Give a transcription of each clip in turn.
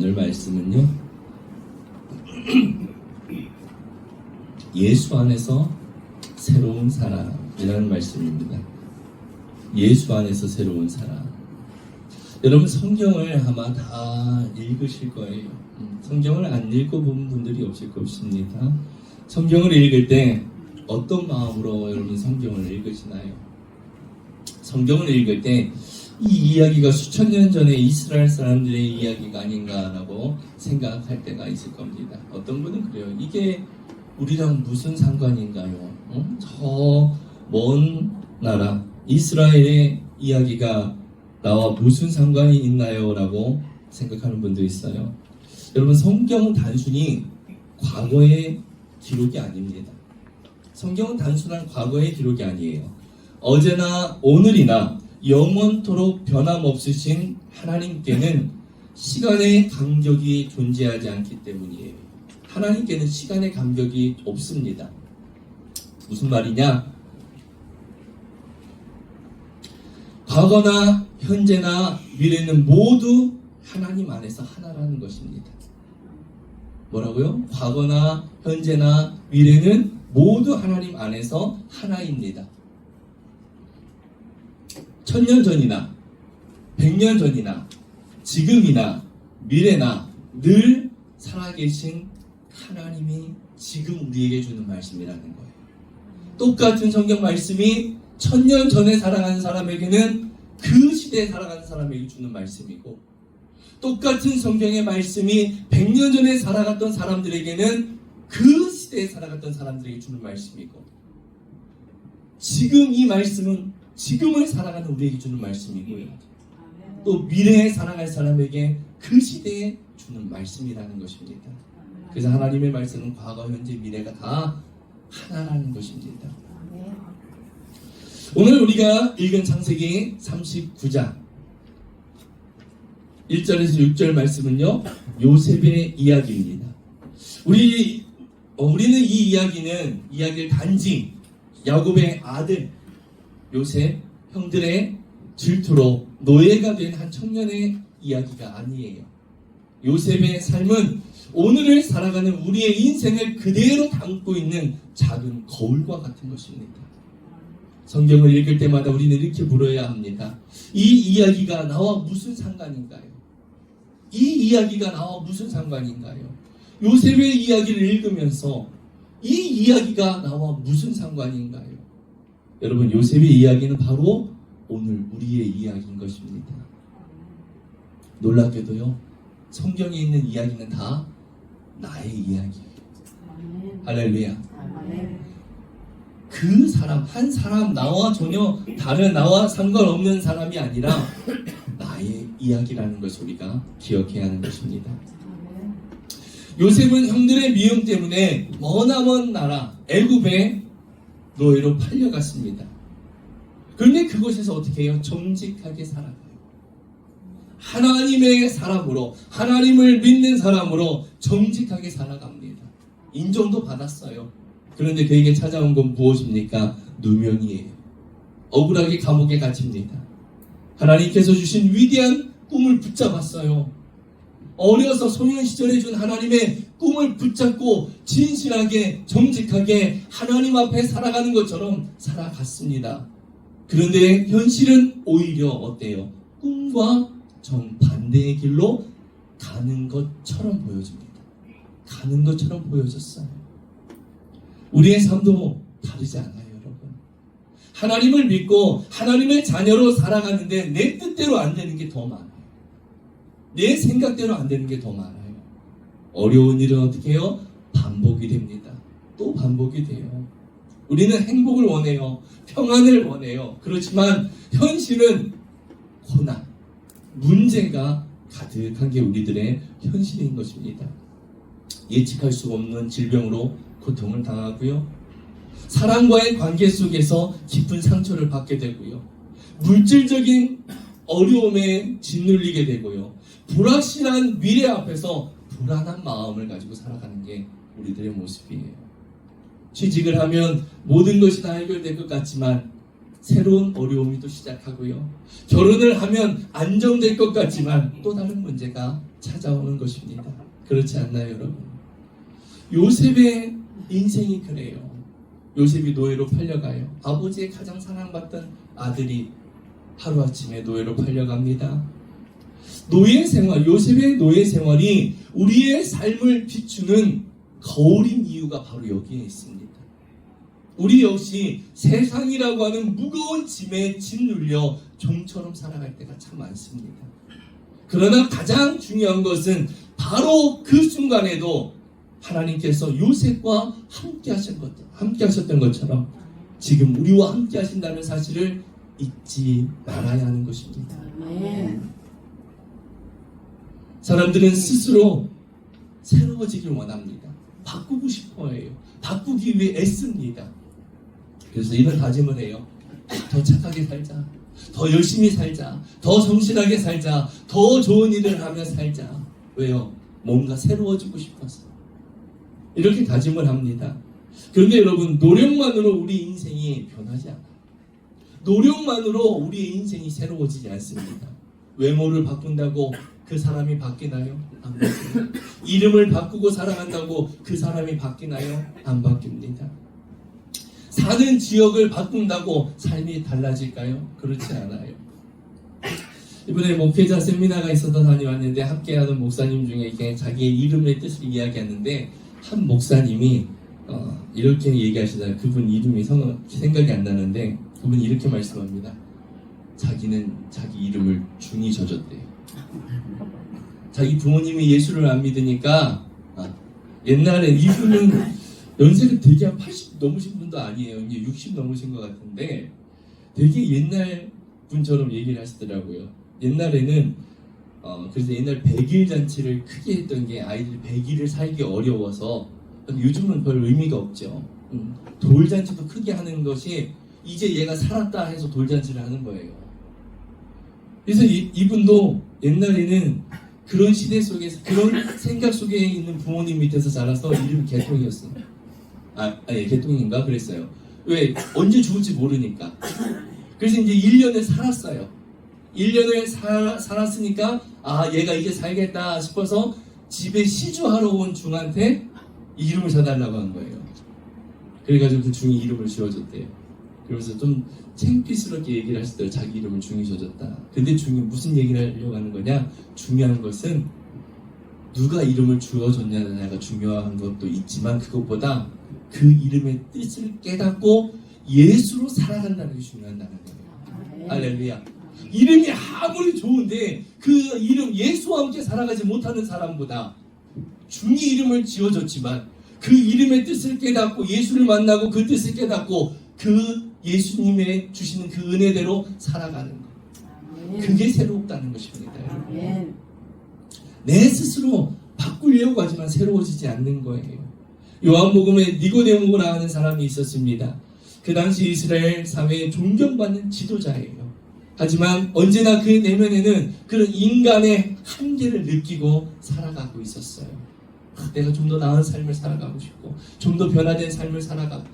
오늘 말씀은요, 예수 안에서 새로운 사람이라는 말씀입니다. 예수 안에서 새로운 사람. 여러분, 성경을 아마 다 읽으실 거예요. 성경을 안 읽어본 분들이 없을 것입니다. 성경을 읽을 때 어떤 마음으로 여러분 성경을 읽으시나요? 성경을 읽을 때 이 이야기가 수천 년 전에 이스라엘 사람들의 이야기가 아닌가라고 생각할 때가 있을 겁니다. 어떤 분은 그래요. 이게 우리랑 무슨 상관인가요? 저 먼 나라 이스라엘의 이야기가 나와 무슨 상관이 있나요? 라고 생각하는 분도 있어요. 여러분, 성경은 단순히 과거의 기록이 아닙니다. 성경은 단순한 과거의 기록이 아니에요. 어제나 오늘이나 영원토록 변함없으신 하나님께는 시간의 간격이 존재하지 않기 때문이에요. 하나님께는 시간의 간격이 없습니다. 무슨 말이냐? 과거나 현재나 미래는 모두 하나님 안에서 하나라는 것입니다. 뭐라고요? 과거나 현재나 미래는 모두 하나님 안에서 하나입니다. 1000년 전이나 100년 전이나 지금이나 미래나 늘 살아계신 하나님이 지금 우리에게 주는 말씀이라는 거예요. 똑같은 성경 말씀이 1000년 전에 살아가는 사람에게는 그 시대에 살아가는 사람에게 주는 말씀이고, 똑같은 성경의 말씀이 100년 전에 살아갔던 사람들에게는 그 시대에 살아갔던 사람들에게 주는 말씀이고, 지금 이 말씀은 지금을 살아가는 우리에게 주는 말씀이고요, 또 미래에 살아갈 사람에게 그 시대에 주는 말씀이라는 것입니다. 그래서 하나님의 말씀은 과거, 현재, 미래가 다 하나라는 것입니다. 오늘 우리가 읽은 창세기 39장 1절에서 6절 말씀은요, 요셉의 이야기입니다. 우리는 이 이야기를 단지 야곱의 아들 요셉, 형들의 질투로 노예가 된 한 청년의 이야기가 아니에요. 요셉의 삶은 오늘을 살아가는 우리의 인생을 그대로 담고 있는 작은 거울과 같은 것입니다. 성경을 읽을 때마다 우리는 이렇게 물어야 합니다. 이 이야기가 나와 무슨 상관인가요? 이 이야기가 나와 무슨 상관인가요? 요셉의 이야기를 읽으면서 이 이야기가 나와 무슨 상관인가요? 여러분, 요셉의 이야기는 바로 오늘 우리의 이야기인 것입니다. 놀랍게도요, 성경에 있는 이야기는 다 나의 이야기예요. 할렐루야. 그 사람, 한 사람, 나와 전혀 다른, 나와 상관없는 사람이 아니라 나의 이야기라는 것을 우리가 기억해야 하는 것입니다. 요셉은 형들의 미움 때문에 머나먼 나라 애굽에 노예로 팔려갔습니다. 그런데 그곳에서 어떻게 해요? 정직하게 살아가요. 하나님의 사람으로, 하나님을 믿는 사람으로 정직하게 살아갑니다. 인정도 받았어요. 그런데 그에게 찾아온 건 무엇입니까? 누명이에요. 억울하게 감옥에 갇힙니다. 하나님께서 주신 위대한 꿈을 붙잡았어요. 어려서 소년 시절에 준 하나님의 꿈을 붙잡고 진실하게 정직하게 하나님 앞에 살아가는 것처럼 살아갔습니다. 그런데 현실은 오히려 어때요? 꿈과 정반대의 길로 가는 것처럼 보여집니다. 가는 것처럼 보여졌어요. 우리의 삶도 다르지 않아요, 여러분. 하나님을 믿고 하나님의 자녀로 살아가는데 내 뜻대로 안 되는 게 더 많아요. 내 생각대로 안 되는 게 더 많아요. 어려운 일은 어떻게 해요? 반복이 됩니다. 또 반복이 돼요. 우리는 행복을 원해요. 평안을 원해요. 그렇지만 현실은 고난, 문제가 가득한 게 우리들의 현실인 것입니다. 예측할 수 없는 질병으로 고통을 당하고요, 사람과의 관계 속에서 깊은 상처를 받게 되고요, 물질적인 어려움에 짓눌리게 되고요, 불확실한 미래 앞에서 불안한 마음을 가지고 살아가는 게 우리들의 모습이에요. 취직을 하면 모든 것이 다 해결될 것 같지만 새로운 어려움이 또 시작하고요, 결혼을 하면 안정될 것 같지만 또 다른 문제가 찾아오는 것입니다. 그렇지 않나요, 여러분? 요셉의 인생이 그래요. 요셉이 노예로 팔려가요. 아버지의 가장 사랑받던 아들이 하루아침에 노예로 팔려갑니다. 노예 생활, 요셉의 노예 생활이 우리의 삶을 비추는 거울인 이유가 바로 여기에 있습니다. 우리 역시 세상이라고 하는 무거운 짐에 짓눌려 종처럼 살아갈 때가 참 많습니다. 그러나 가장 중요한 것은 바로 그 순간에도 하나님께서 요셉과 함께 하셨던 것처럼 지금 우리와 함께 하신다는 사실을 잊지 말아야 하는 것입니다. 사람들은 스스로 새로워지길 원합니다. 바꾸고 싶어 해요. 바꾸기 위해 애씁니다. 그래서 이런 다짐을 해요. 더 착하게 살자. 더 열심히 살자. 더 성실하게 살자. 더 좋은 일을 하며 살자. 왜요? 뭔가 새로워지고 싶어서. 이렇게 다짐을 합니다. 그런데 여러분, 노력만으로 우리 인생이 변하지 않아요. 노력만으로 우리의 인생이 새로워지지 않습니다. 외모를 바꾼다고 그 사람이 바뀌나요? 안 바뀝니다. 이름을 바꾸고 살아간다고 그 사람이 바뀌나요? 안 바뀝니다. 사는 지역을 바꾼다고 삶이 달라질까요? 그렇지 않아요. 이번에 목회자 세미나가 있어서 다녀왔는데 함께하는 목사님 중에 이렇게 자기의 이름의 뜻을 이야기하는데 한 목사님이 이렇게 얘기하시잖아요. 그분 이름이 생각이 안 나는데 그분이 이렇게 말씀합니다. 자기는 자기 이름을 중이 져줬대요. 자기 부모님이 예수를 안 믿으니까 옛날에 이분은 연세가 되게 한 80 넘으신 분도 아니에요. 이제 60 넘으신 것 같은데 되게 옛날 분처럼 얘기를 하시더라고요. 옛날에는 그래서 옛날 100일 잔치를 크게 했던 게 아이들이 100일을 살기 어려워서 요즘은 별 의미가 없죠. 돌잔치도 크게 하는 것이 이제 얘가 살았다 해서 돌잔치를 하는 거예요. 그래서 이분도 옛날에는 그런 시대 속에서 그런 생각 속에 있는 부모님 밑에서 자라서 이름이 개통이었어요. 개통인가 그랬어요. 왜? 언제 죽을지 모르니까. 그래서 이제 1년을 살았어요. 1년을 살았으니까 얘가 이제 살겠다 싶어서 집에 시주하러 온 중한테 이름을 줘달라고 한 거예요. 그래가지고 그 중이 이름을 지어줬대요. 그러면서 좀 창피스럽게 얘기를 하시더라고요. 자기 이름을 중이 지어줬다. 근데 중이 무슨 얘기를 하려고 하는 거냐? 중요한 것은 누가 이름을 지어줬냐가 중요한 것도 있지만 그것보다 그 이름의 뜻을 깨닫고 예수로 살아간다는 게 중요하다는 거예요. 할렐루야. 이름이 아무리 좋은데 그 이름 예수와 함께 살아가지 못하는 사람보다 중이 이름을 지어줬지만 그 이름의 뜻을 깨닫고 예수를 만나고 그 뜻을 깨닫고 그 예수님의 주시는 그 은혜대로 살아가는 것. 그게 새롭다는 것입니다. 내 스스로 바꾸려고 하지만 새로워지지 않는 거예요. 요한복음에 니고데모라 하는 사람이 있었습니다. 그 당시 이스라엘 사회에 존경받는 지도자예요. 하지만 언제나 그 내면에는 그런 인간의 한계를 느끼고 살아가고 있었어요. 내가 좀 더 나은 삶을 살아가고 싶고 좀 더 변화된 삶을 살아가고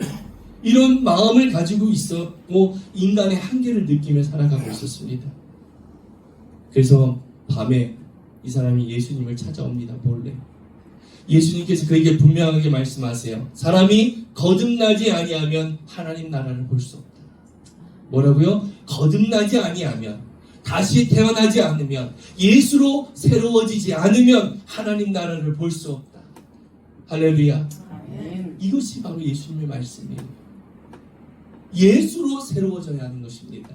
이런 마음을 가지고 있었고 인간의 한계를 느끼며 살아가고 있었습니다. 그래서 밤에 이 사람이 예수님을 찾아옵니다. 몰래. 예수님께서 그에게 분명하게 말씀하세요. 사람이 거듭나지 아니하면 하나님 나라를 볼 수 없다. 뭐라고요? 거듭나지 아니하면, 다시 태어나지 않으면, 예수로 새로워지지 않으면 하나님 나라를 볼 수 없다. 할렐루야. 이것이 바로 예수님의 말씀이에요. 예수로 새로워져야 하는 것입니다.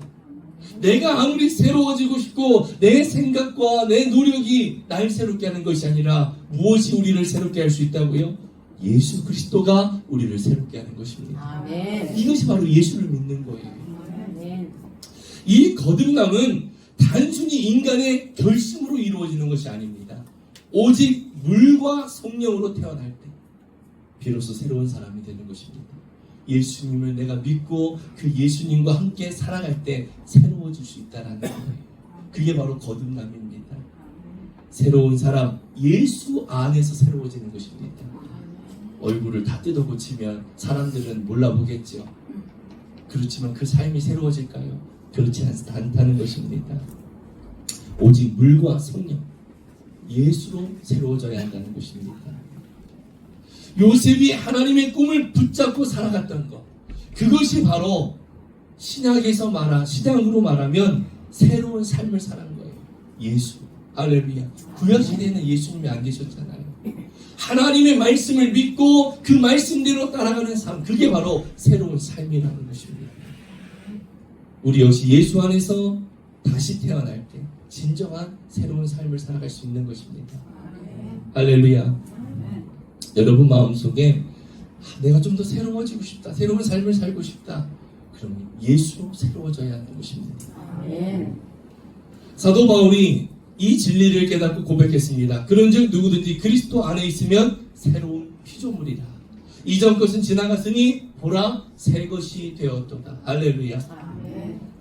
내가 아무리 새로워지고 싶고 내 생각과 내 노력이 날 새롭게 하는 것이 아니라 무엇이 우리를 새롭게 할 수 있다고요? 예수 그리스도가 우리를 새롭게 하는 것입니다. 아멘. 이것이 바로 예수를 믿는 거예요. 아멘. 이 거듭남은 단순히 인간의 결심으로 이루어지는 것이 아닙니다. 오직 물과 성령으로 태어날 때 비로소 새로운 사람이 되는 것입니다. 예수님을 내가 믿고 그 예수님과 함께 살아갈 때 새로워질 수 있다는 거예요. 그게 바로 거듭남입니다. 새로운 사람, 예수 안에서 새로워지는 것입니다. 얼굴을 다 뜯어 고치면 사람들은 몰라보겠죠. 그렇지만 그 삶이 새로워질까요? 그렇지 않다는 것입니다. 오직 물과 성령, 예수로 새로워져야 한다는 것입니다. 요셉이 하나님의 꿈을 붙잡고 살아갔던 것, 그것이 바로 신약으로 말하면 새로운 삶을 살아간 거예요. 예수. 할렐루야. 구약시대에는 예수님이 안 계셨잖아요. 하나님의 말씀을 믿고 그 말씀대로 따라가는 삶, 그게 바로 새로운 삶이라는 것입니다. 우리 역시 예수 안에서 다시 태어날 때 진정한 새로운 삶을 살아갈 수 있는 것입니다. 할렐루야. 여러분 마음속에 내가 좀 더 새로워지고 싶다, 새로운 삶을 살고 싶다, 그러면 예수로 새로워져야 하는 것입니다. 사도 바울이 이 진리를 깨닫고 고백했습니다. 그런즉 누구든지 그리스도 안에 있으면 새로운 피조물이라. 이전 것은 지나갔으니 보라 새 것이 되었도다. 할렐루야.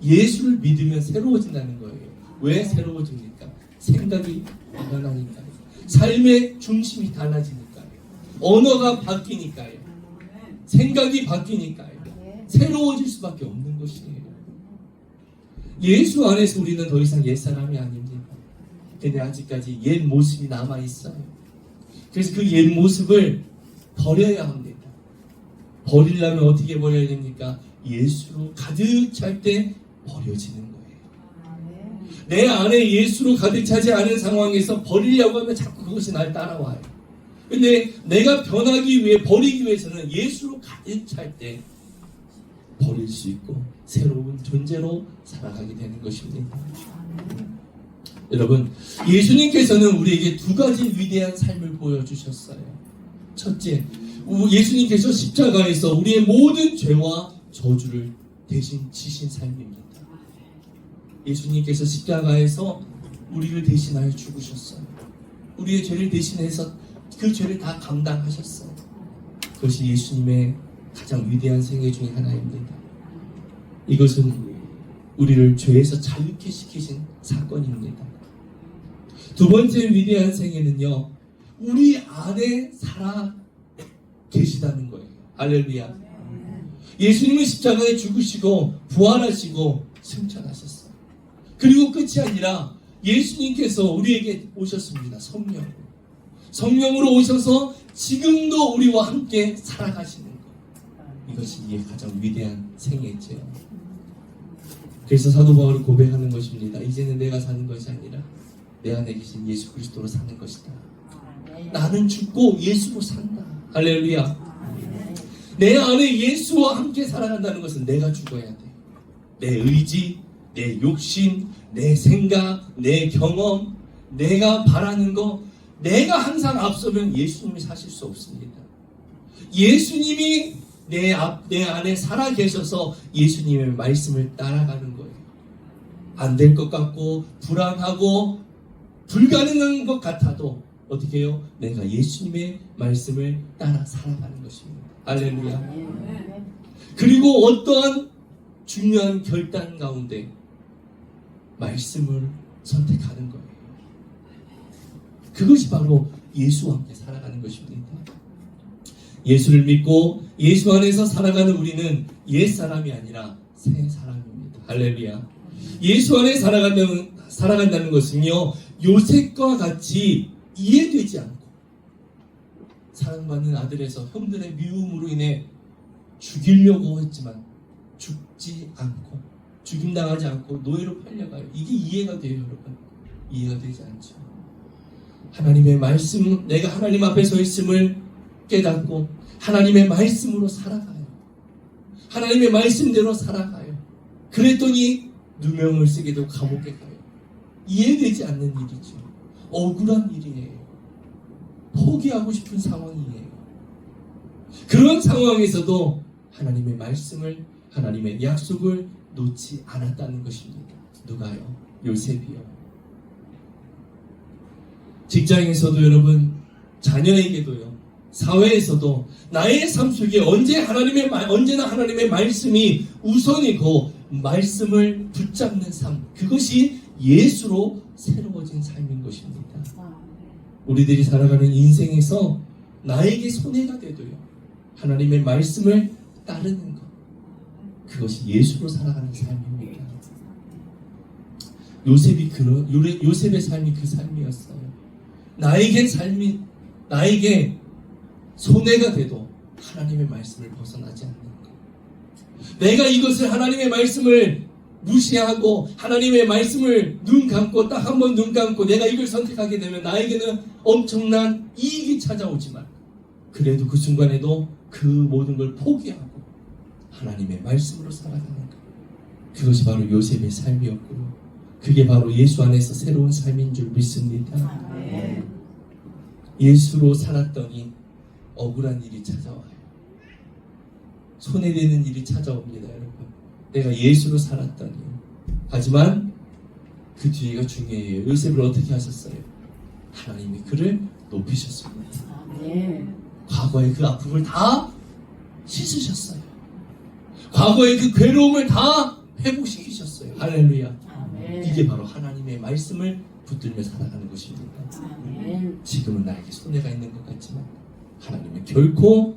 예수를 믿으면 새로워진다는 거예요. 왜 새로워집니까? 생각이 변하니까요. 삶의 중심이 달라지니까요. 언어가 바뀌니까요. 생각이 바뀌니까요. 새로워질 수밖에 없는 것이에요. 예수 안에서 우리는 더 이상 옛사람이 아닙니다. 근데 아직까지 옛 모습이 남아있어요. 그래서 그 옛 모습을 버려야 합니다. 버리려면 어떻게 버려야 됩니까? 예수로 가득 찰 때 버려지는 거예요. 내 안에 예수로 가득 차지 않은 상황에서 버리려고 하면 자꾸 그것이 날 따라와요. 근데 내가 변하기 위해, 버리기 위해서는 예수로 가득 찰 때 버릴 수 있고 새로운 존재로 살아가게 되는 것입니다. 여러분, 예수님께서는 우리에게 두 가지 위대한 삶을 보여주셨어요. 첫째, 예수님께서 십자가에서 우리의 모든 죄와 저주를 대신 지신 삶입니다. 예수님께서 십자가에서 우리를 대신하여 죽으셨어요. 우리의 죄를 대신해서 그 죄를 다 감당하셨어요. 그것이 예수님의 가장 위대한 생애 중에 하나입니다. 이것은 우리를 죄에서 자유케 시키신 사건입니다. 두 번째 위대한 생애는요, 우리 안에 살아 계시다는 거예요. 할렐루야. 예수님은 십자가에 죽으시고 부활하시고 승천하셨어요. 그리고 끝이 아니라 예수님께서 우리에게 오셨습니다. 성령으로 오셔서 지금도 우리와 함께 살아가시는 것, 이것이 이게 가장 위대한 생애죠. 그래서 사도 바울이 고백하는 것입니다. 이제는 내가 사는 것이 아니라 내 안에 계신 예수 그리스도로 사는 것이다. 나는 죽고 예수로 산다. 할렐루야. 내 안에 예수와 함께 살아간다는 것은 내가 죽어야 돼. 내 의지, 내 욕심, 내 생각, 내 경험, 내가 바라는 거, 내가 항상 앞서면 예수님이 사실 수 없습니다. 예수님이 내 안에 살아 계셔서 예수님의 말씀을 따라가는 거예요. 안 될 것 같고 불안하고 불가능한 것 같아도 어떻게 해요? 내가 예수님의 말씀을 따라 살아가는 것입니다. 할렐루야. 그리고 어떠한 중요한 결단 가운데 말씀을 선택하는 거예요. 그것이 바로 예수와 함께 살아가는 것입니다. 예수를 믿고 예수 안에서 살아가는 우리는 옛사람이 아니라 새 사람입니다. 할렐루야. 예수 안에 살아간다는 것은요, 요셉과 같이 이해되지 않고 사랑받는 아들에서 형들의 미움으로 인해 죽이려고 했지만 죽지 않고 죽임당하지 않고 노예로 팔려가요. 이게 이해가 돼요, 여러분? 이해가 되지 않죠. 하나님의 말씀, 내가 하나님 앞에 서 있음을 깨닫고 하나님의 말씀으로 살아가요. 하나님의 말씀대로 살아가요. 그랬더니 누명을 쓰게 되고 감옥에 가요. 이해되지 않는 일이죠. 억울한 일이에요. 포기하고 싶은 상황이에요. 그런 상황에서도 하나님의 말씀을, 하나님의 약속을 놓지 않았다는 것입니다. 누가요? 요셉이요. 직장에서도 여러분, 자녀에게도요, 사회에서도 나의 삶 속에 언제나 하나님의 말씀이 우선이고 말씀을 붙잡는 삶, 그것이 예수로 새로워진 삶인 것입니다. 우리들이 살아가는 인생에서 나에게 손해가 되도요, 하나님의 말씀을 따르는 것, 그것이 예수로 살아가는 삶입니다. 요셉의 삶이 그 삶이었어요. 나에게 삶이, 나에게 손해가 돼도 하나님의 말씀을 벗어나지 않는 것. 내가 이것을 하나님의 말씀을 무시하고 하나님의 말씀을 눈 감고 딱 한 번 눈 감고 내가 이걸 선택하게 되면 나에게는 엄청난 이익이 찾아오지만 그래도 그 순간에도 그 모든 걸 포기하고 하나님의 말씀으로 살아가는 것. 그것이 바로 요셉의 삶이었고요. 그게 바로 예수 안에서 새로운 삶인 줄 믿습니다. 예수로 살았더니 억울한 일이 찾아와요. 손해되는 일이 찾아옵니다, 여러분. 내가 예수로 살았더니. 하지만 그 뒤가 중요해요. 요셉을 어떻게 하셨어요? 하나님이 그를 높이셨습니다. 과거의 그 아픔을 다 씻으셨어요. 과거의 그 괴로움을 다 회복시키셨어요. 할렐루야. 이게 바로 하나님의 말씀을 붙들며 살아가는 것입니다. 지금은 나에게 손해가 있는 것 같지만 하나님은 결코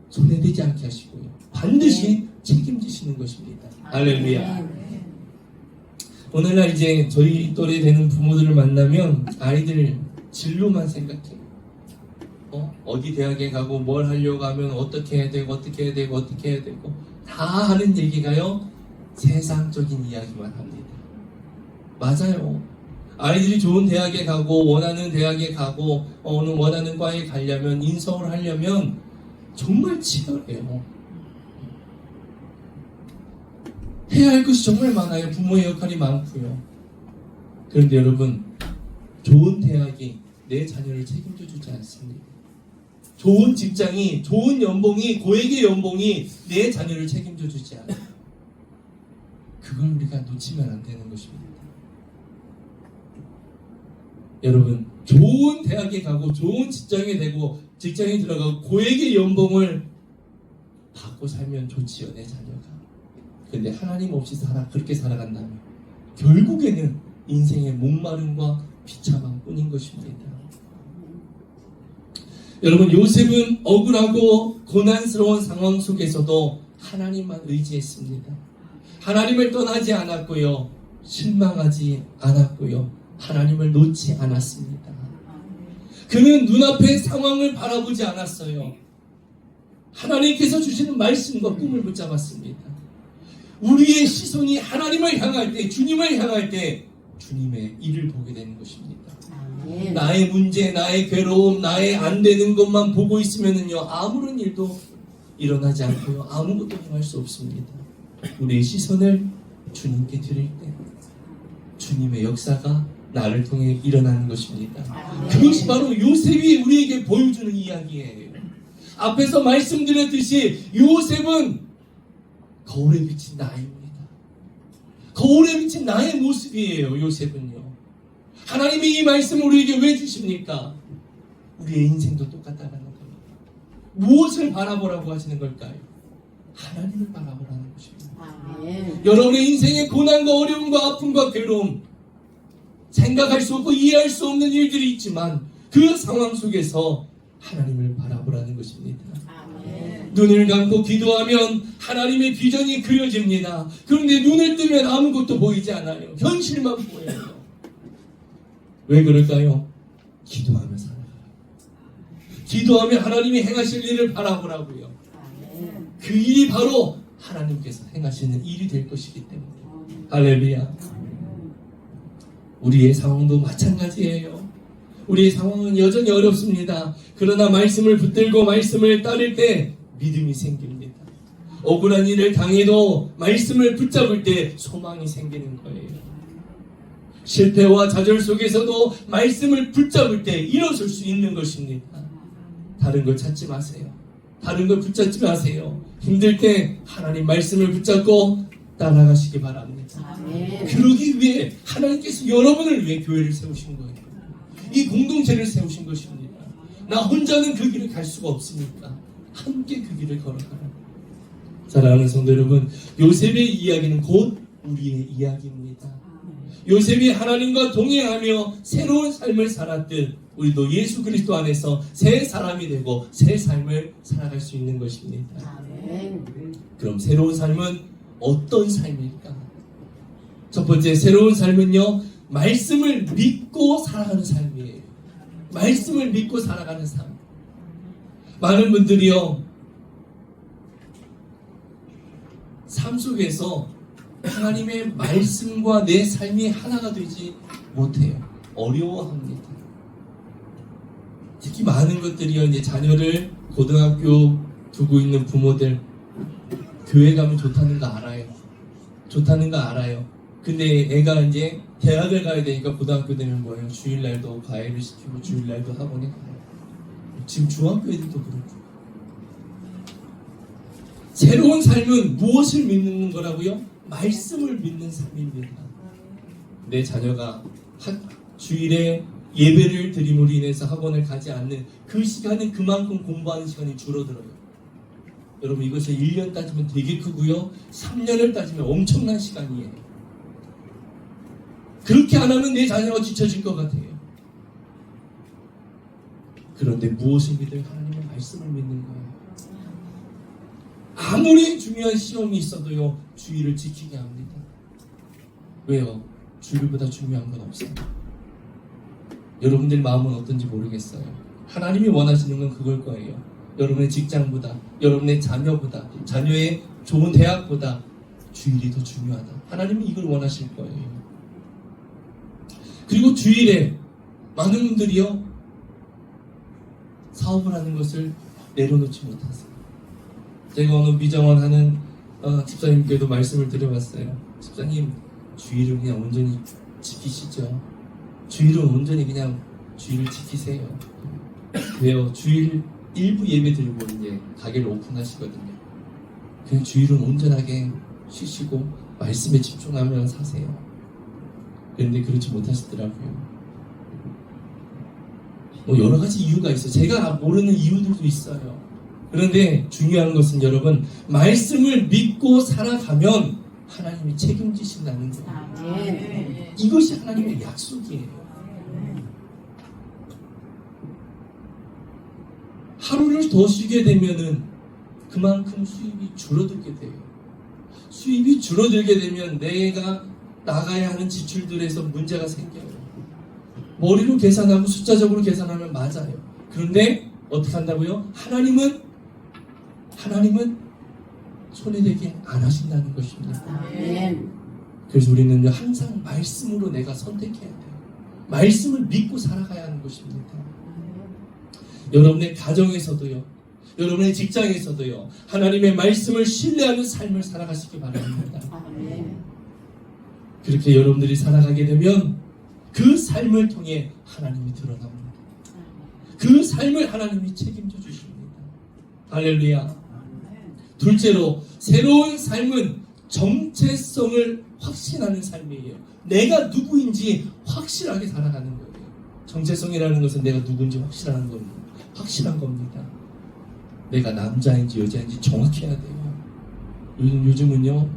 손해되지 않게 하시고요. 반드시 책임지시는 것입니다. 할렐루야. 오늘날 이제 저희 또래 되는 부모들을 만나면 아이들 진로만 생각해요. 어디 대학에 가고 뭘 하려고 하면 어떻게 해야 되고 어떻게 해야 되고 어떻게 해야 되고 다 하는 얘기가요. 세상적인 이야기만 합니다. 맞아요. 아이들이 좋은 대학에 가고 원하는 대학에 가고 원하는 과에 가려면 인서울 하려면 정말 치열해요. 해야 할 것이 정말 많아요. 부모의 역할이 많고요. 그런데 여러분, 좋은 대학이 내 자녀를 책임져 주지 않습니다. 좋은 직장이, 좋은 연봉이, 고액의 연봉이 내 자녀를 책임져 주지 않아요. 그걸 우리가 놓치면 안 되는 것입니다. 여러분, 좋은 대학에 가고 좋은 직장에 되고 직장에 들어가고 고액의 연봉을 받고 살면 좋지요, 내 자녀가. 근데 하나님 없이 그렇게 살아간다면 결국에는 인생의 목마름과 비참함 뿐인 것입니다. 여러분, 요셉은 억울하고 고난스러운 상황 속에서도 하나님만 의지했습니다. 하나님을 떠나지 않았고요. 실망하지 않았고요. 하나님을 놓지 않았습니다. 그는 눈앞의 상황을 바라보지 않았어요. 하나님께서 주시는 말씀과 꿈을 붙잡았습니다. 우리의 시선이 하나님을 향할 때, 주님을 향할 때 주님의 일을 보게 되는 것입니다. 나의 문제, 나의 괴로움, 나의 안 되는 것만 보고 있으면요 아무런 일도 일어나지 않고요 아무것도 행할 수 없습니다. 우리의 시선을 주님께 드릴 때 주님의 역사가 나를 통해 일어나는 것입니다. 그것이 바로 요셉이 우리에게 보여주는 이야기예요. 앞에서 말씀드렸듯이 요셉은 거울에 비친 나입니다. 거울에 비친 나의 모습이에요. 요셉은요. 하나님이 이 말씀을 우리에게 왜 주십니까? 우리의 인생도 똑같다는 겁니다. 무엇을 바라보라고 하시는 걸까요? 하나님을 바라보라는 것입니다. 여러분의 인생의 고난과 어려움과 아픔과 괴로움, 생각할 수 없고 이해할 수 없는 일들이 있지만 그 상황 속에서 하나님을 바라보라는 것입니다. 눈을 감고 기도하면 하나님의 비전이 그려집니다. 그런데 눈을 뜨면 아무것도 보이지 않아요. 현실만 보여요. 왜 그럴까요? 기도하며 살아가요. 기도하며 하나님이 행하실 일을 바라보라고요. 그 일이 바로 하나님께서 행하시는 일이 될 것이기 때문에. 할렐루야. 우리의 상황도 마찬가지예요. 우리의 상황은 여전히 어렵습니다. 그러나 말씀을 붙들고 말씀을 따를 때 믿음이 생깁니다. 억울한 일을 당해도 말씀을 붙잡을 때 소망이 생기는 거예요. 실패와 좌절 속에서도 말씀을 붙잡을 때 일어설 수 있는 것입니다. 다른 걸 찾지 마세요. 다른 걸 붙잡지 마세요. 힘들 때 하나님 말씀을 붙잡고 따라가시기 바랍니다. 그러기 위해 하나님께서 여러분을 위해 교회를 세우신 거예요. 이 공동체를 세우신 것입니다. 나 혼자는 그 길을 갈 수가 없으니까 함께 그 길을 걸어가라. 사랑하는 성도 여러분, 요셉의 이야기는 곧 우리의 이야기입니다. 요셉이 하나님과 동행하며 새로운 삶을 살았듯 우리도 예수 그리스도 안에서 새 사람이 되고 새 삶을 살아갈 수 있는 것입니다. 그럼 새로운 삶은 어떤 삶일까? 첫 번째 새로운 삶은요, 말씀을 믿고 살아가는 삶이에요. 말씀을 믿고 살아가는 삶. 많은 분들이요, 삶 속에서 하나님의 말씀과 내 삶이 하나가 되지 못해요. 어려워합니다. 특히 많은 것들이요, 이제 자녀를 고등학교 두고 있는 부모들, 교회 가면 좋다는 거 알아요. 좋다는 거 알아요. 근데 애가 이제 대학을 가야 되니까 고등학교 되면 뭐예요? 주일날도 과외를 시키고 주일날도 학원에 가요. 지금 중학교 애들도 그렇고. 새로운 삶은 무엇을 믿는 거라고요? 말씀을 믿는 삶입니다. 내 자녀가 주일에 예배를 드림으로 인해서 학원을 가지 않는 그 시간은 그만큼 공부하는 시간이 줄어들어요. 여러분, 이것을 1년 따지면 되게 크고요, 3년을 따지면 엄청난 시간이에요. 그렇게 안 하면 내 자녀가 지쳐질 것 같아요. 그런데 무엇을 믿어요? 하나님의 말씀을 믿는 거예요. 아무리 중요한 시험이 있어도요, 주의를 지키게 합니다. 왜요? 주일보다 중요한 건 없어요. 여러분들 마음은 어떤지 모르겠어요. 하나님이 원하시는 건 그걸 거예요. 여러분의 직장보다, 여러분의 자녀보다, 자녀의 좋은 대학보다 주일이 더 중요하다. 하나님이 이걸 원하실 거예요. 그리고 주일에 많은 분들이요, 사업을 하는 것을 내려놓지 못하세요. 제가 어느 미정원 하는 집사님께도 말씀을 드려봤어요. 집사님, 주일을 그냥 온전히 지키시죠. 주일은 온전히 그냥 주일을 지키세요. 왜요? 주일 일부 예배 드리고 이제 가게를 오픈하시거든요. 그냥 주일은 온전하게 쉬시고 말씀에 집중하며 사세요. 그런데 그렇지 못하시더라고요. 뭐 여러 가지 이유가 있어요. 제가 모르는 이유들도 있어요. 그런데 중요한 것은 여러분, 말씀을 믿고 살아가면 하나님이 책임지신다는 거예요. 이것이 하나님의 약속이에요. 하루를 더 쉬게 되면은 그만큼 수입이 줄어들게 돼요. 수입이 줄어들게 되면 내가 나가야 하는 지출들에서 문제가 생겨요. 머리로 계산하고 숫자적으로 계산하면 맞아요. 그런데 어떻게 한다고요? 하나님은 손해되게 안 하신다는 것입니다. 그래서 우리는 항상 말씀으로 내가 선택해야 돼요. 말씀을 믿고 살아가야 하는 것입니다. 여러분의 가정에서도요, 여러분의 직장에서도요, 하나님의 말씀을 신뢰하는 삶을 살아가시기 바랍니다. 그렇게 여러분들이 살아가게 되면 그 삶을 통해 하나님이 드러납니다. 그 삶을 하나님이 책임져 주십니다. 할렐루야. 둘째로, 새로운 삶은 정체성을 확신하는 삶이에요. 내가 누구인지 확실하게 살아가는 거예요. 정체성이라는 것은 내가 누구인지 확실한 겁니다. 내가 남자인지 여자인지 정확해야 돼요. 요즘은요,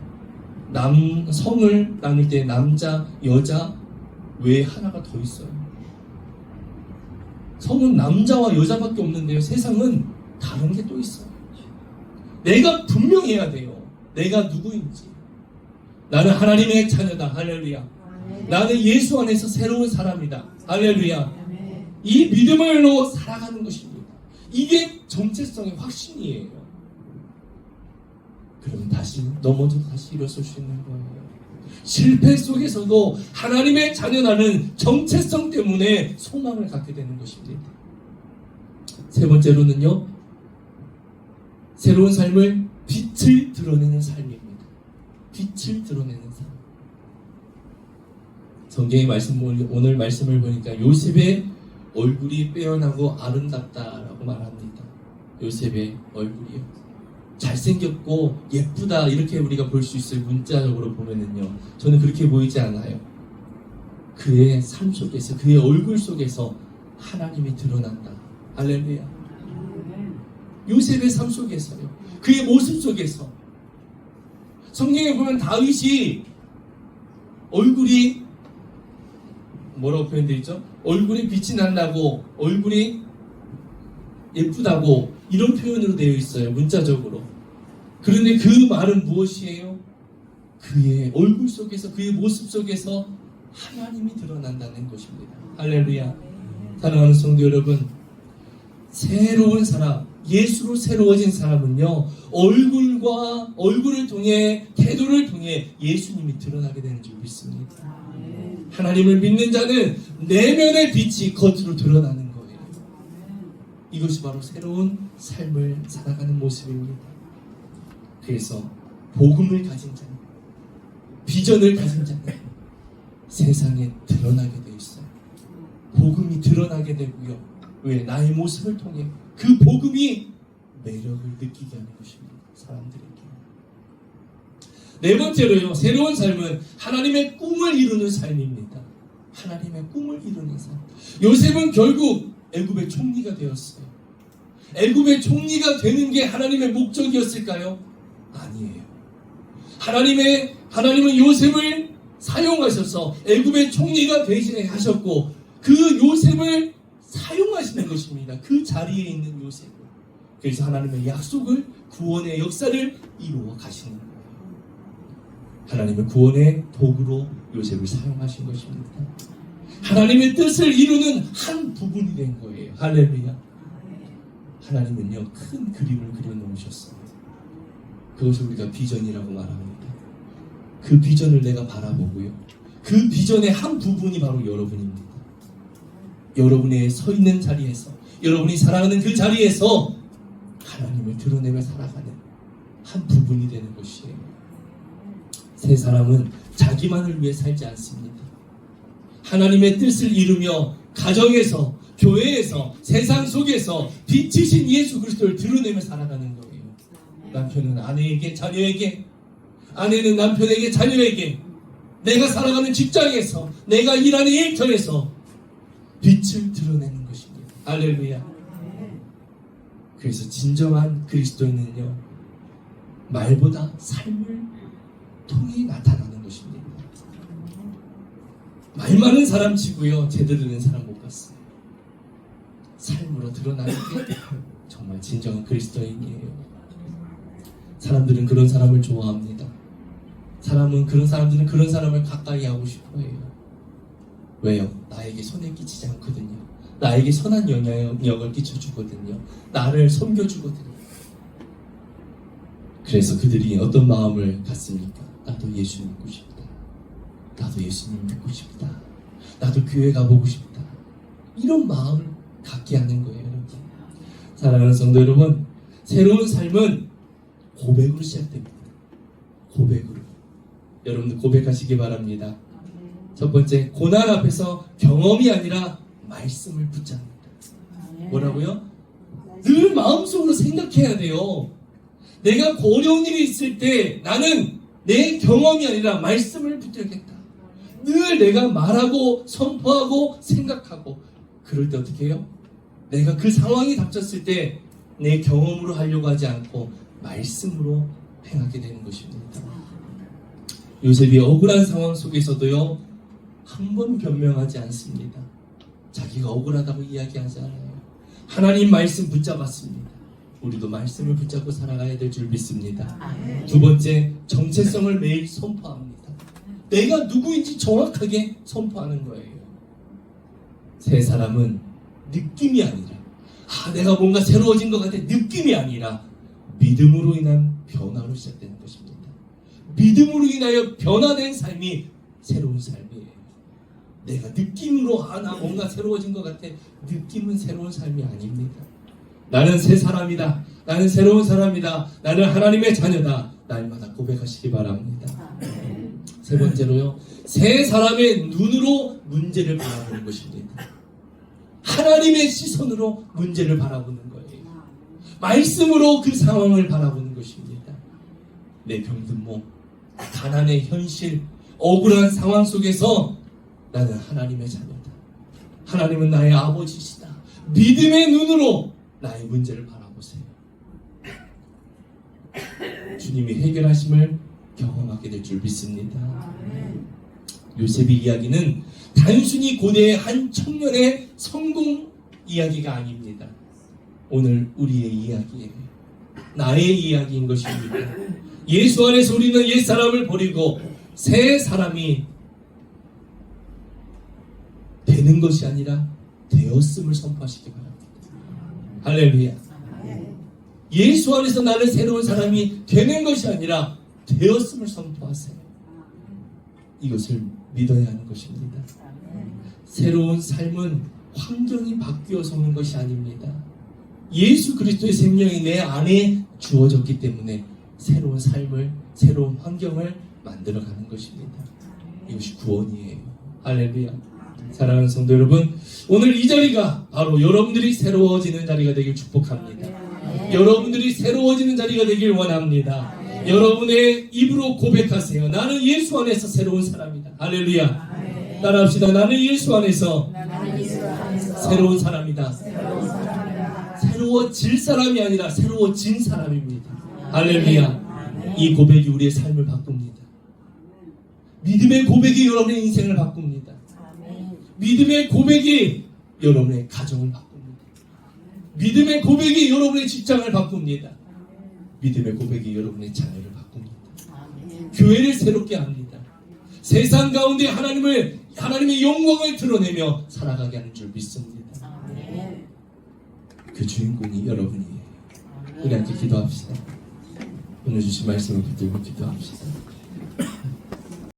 성을 나눌 때 남자, 여자 외에 하나가 더 있어요. 성은 남자와 여자밖에 없는데요, 세상은 다른 게 또 있어요. 내가 분명해야 돼요. 내가 누구인지. 나는 하나님의 자녀다. 할렐루야. 나는 예수 안에서 새로운 사람이다. 할렐루야. 이 믿음으로 살아가는 것입니다. 이게 정체성의 확신이에요. 그러면 다시 넘어져도 다시 일어설 수 있는 거예요. 실패 속에서도 하나님의 자녀라는 정체성 때문에 소망을 갖게 되는 것입니다. 세 번째로는요, 새로운 삶을 빛을 드러내는 삶입니다. 빛을 드러내는 삶. 성경의 말씀, 오늘 말씀을 보니까 요셉의 얼굴이 빼어나고 아름답다라고 말합니다. 요셉의 얼굴이요, 잘생겼고 예쁘다, 이렇게 우리가 볼 수 있어요. 문자적으로 보면은요, 저는 그렇게 보이지 않아요. 그의 삶 속에서, 그의 얼굴 속에서 하나님이 드러난다. 할렐루야. 요셉의 삶 속에서요, 그의 모습 속에서. 성경에 보면 다윗이 얼굴이 뭐라고 표현되어 있죠? 얼굴이 빛이 난다고, 얼굴이 예쁘다고, 이런 표현으로 되어 있어요. 문자적으로. 그런데 그 말은 무엇이에요? 그의 얼굴 속에서, 그의 모습 속에서 하나님이 드러난다는 것입니다. 할렐루야. 사랑하는 성도 여러분, 새로운 사람, 예수로 새로워진 사람은요, 얼굴을 통해, 태도를 통해 예수님이 드러나게 되는 줄 믿습니다. 하나님을 믿는 자는 내면의 빛이 겉으로 드러나는 거예요. 이것이 바로 새로운 삶을 살아가는 모습입니다. 그래서 복음을 가진 자는, 비전을 가진 자는 세상에 드러나게 되어 있어요. 복음이 드러나게 되고요. 왜? 나의 모습을 통해 그 복음이 매력을 느끼게 하는 것입니다. 사람들에게. 네 번째로요, 새로운 삶은 하나님의 꿈을 이루는 삶입니다. 하나님의 꿈을 이루는 삶. 요셉은 결국 애굽의 총리가 되었어요. 애굽의 총리가 되는 게 하나님의 목적이었을까요? 아니에요. 하나님은 요셉을 사용하셔서 애굽의 총리가 되시게 하셨고, 그 요셉을 사용하시는 것입니다. 그 자리에 있는 요셉을. 그래서 하나님의 약속을, 구원의 역사를 이루어 가시는 거예요. 하나님의 구원의 도구로 요셉을 사용하신 것입니다. 하나님의 뜻을 이루는 한 부분이 된 거예요. 할렐루야. 하나님은요, 큰 그림을 그려놓으셨어요. 그것을 우리가 비전이라고 말합니다. 그 비전을 내가 바라보고요, 그 비전의 한 부분이 바로 여러분입니다. 여러분의 서 있는 자리에서, 여러분이 살아가는 그 자리에서 하나님을 드러내며 살아가는 한 부분이 되는 것이에요. 새 사람은 자기만을 위해 살지 않습니다. 하나님의 뜻을 이루며 가정에서, 교회에서, 세상 속에서 빛이신 예수 그리스도를 드러내며 살아가는 거예요. 남편은 아내에게, 자녀에게, 아내는 남편에게, 자녀에게, 내가 살아가는 직장에서, 내가 일하는 일터에서 빛을 드러내는 것입니다. 할렐루야. 그래서 진정한 그리스도인은요, 말보다 삶을 통해 나타나는 것입니다. 말 많은 사람 치고요, 제대로 된 사람 못 봤어요. 삶으로 드러나는 게 정말 진정한 그리스도인이에요. 사람들은 그런 사람을 좋아합니다. 사람들은 그런 사람을 가까이 하고 싶어해요. 왜요? 나에게 손해 끼치지 않거든요. 나에게 선한 영향력을 끼쳐주거든요. 나를 섬겨주거든요. 그래서 그들이 어떤 마음을 갖습니까? 나도 예수 믿고 싶다. 나도 예수님 믿고 싶다. 나도 교회 가보고 싶다. 이런 마음을 갖게 하는 거예요, 여러분. 사랑하는 성도 여러분, 새로운 삶은 고백으로 시작됩니다. 고백으로. 여러분들 고백하시기 바랍니다. 첫 번째, 고난 앞에서 경험이 아니라 말씀을 붙잡는다. 뭐라고요? 늘 마음속으로 생각해야 돼요. 내가 어려운 일이 있을 때 나는 내 경험이 아니라 말씀을 붙들겠다. 늘 내가 말하고 선포하고 생각하고, 그럴 때 어떻게 해요? 내가 그 상황이 닥쳤을 때 내 경험으로 하려고 하지 않고 말씀으로 행하게 되는 것입니다. 요셉이 억울한 상황 속에서도요, 한 번 변명하지 않습니다. 자기가 억울하다고 이야기하지 않아요. 하나님 말씀 붙잡았습니다. 우리도 말씀을 붙잡고 살아가야 될 줄 믿습니다. 두 번째, 정체성을 매일 선포합니다. 내가 누구인지 정확하게 선포하는 거예요. 새 사람은 느낌이 아니라, 내가 뭔가 새로워진 것 같아, 느낌이 아니라 믿음으로 인한 변화로 시작되는 것입니다. 믿음으로 인하여 변화된 삶이 새로운 삶이에요. 내가 느낌으로 나 뭔가 새로워진 것 같아, 느낌은 새로운 삶이 아닙니다. 나는 새 사람이다. 나는 새로운 사람이다. 나는 하나님의 자녀다. 날마다 고백하시기 바랍니다. 세 번째로요, 새 사람의 눈으로 문제를 바라보는 것입니다. 하나님의 시선으로 문제를 바라보는 거예요. 말씀으로 그 상황을 바라보는 것입니다. 내 병든 몸, 가난의 현실, 억울한 상황 속에서 나는 하나님의 자녀다. 하나님은 나의 아버지시다. 믿음의 눈으로 나의 문제를 바라보세요. 주님이 해결하심을 경험하게 될 줄 믿습니다. 요셉의 이야기는 단순히 고대의 한 청년의 성공 이야기가 아닙니다. 오늘 우리의 이야기예요. 나의 이야기인 것입니다. 예수 안에서 우리는 옛사람을 버리고 새 사람이 되는 것이 아니라 되었음을 선포하시기 바랍니다. 할렐루야. 예수 안에서 나는 새로운 사람이 되는 것이 아니라 되었음을 선포하세요. 이것을 믿어야 하는 것입니다. 새로운 삶은 환경이 바뀌어서 오는 것이 아닙니다. 예수 그리스도의 생명이 내 안에 주어졌기 때문에 새로운 삶을, 새로운 환경을 만들어가는 것입니다. 이것이 구원이에요. 할렐루야. 사랑하는 성도 여러분, 오늘 이 자리가 바로 여러분들이 새로워지는 자리가 되길 축복합니다. 여러분들이 새로워지는 자리가 되길 원합니다. 여러분의 입으로 고백하세요. 나는 예수 안에서 새로운 사람이다. 할렐루야. 따라합시다. 나는 예수 안에서 새로운 사람이다. 새로워질 사람이 아니라 새로워진 사람입니다. 할렐루야. 이 고백이 우리의 삶을 바꿉니다. 믿음의 고백이 여러분의 인생을 바꿉니다. 믿음의 고백이 여러분의 가정을 바꿉니다. 믿음의 고백이 여러분의 직장을 바꿉니다. 믿음의 고백이 여러분의 자녀를 바꿉니다. 교회를 새롭게 합니다. 세상 가운데 하나님의 영광을 드러내며 살아가게 하는 줄 믿습니다. 그 주인공이 여러분이에요. 우리 함께 기도합시다. 오늘 주신 말씀을 붙들고 기도합시다.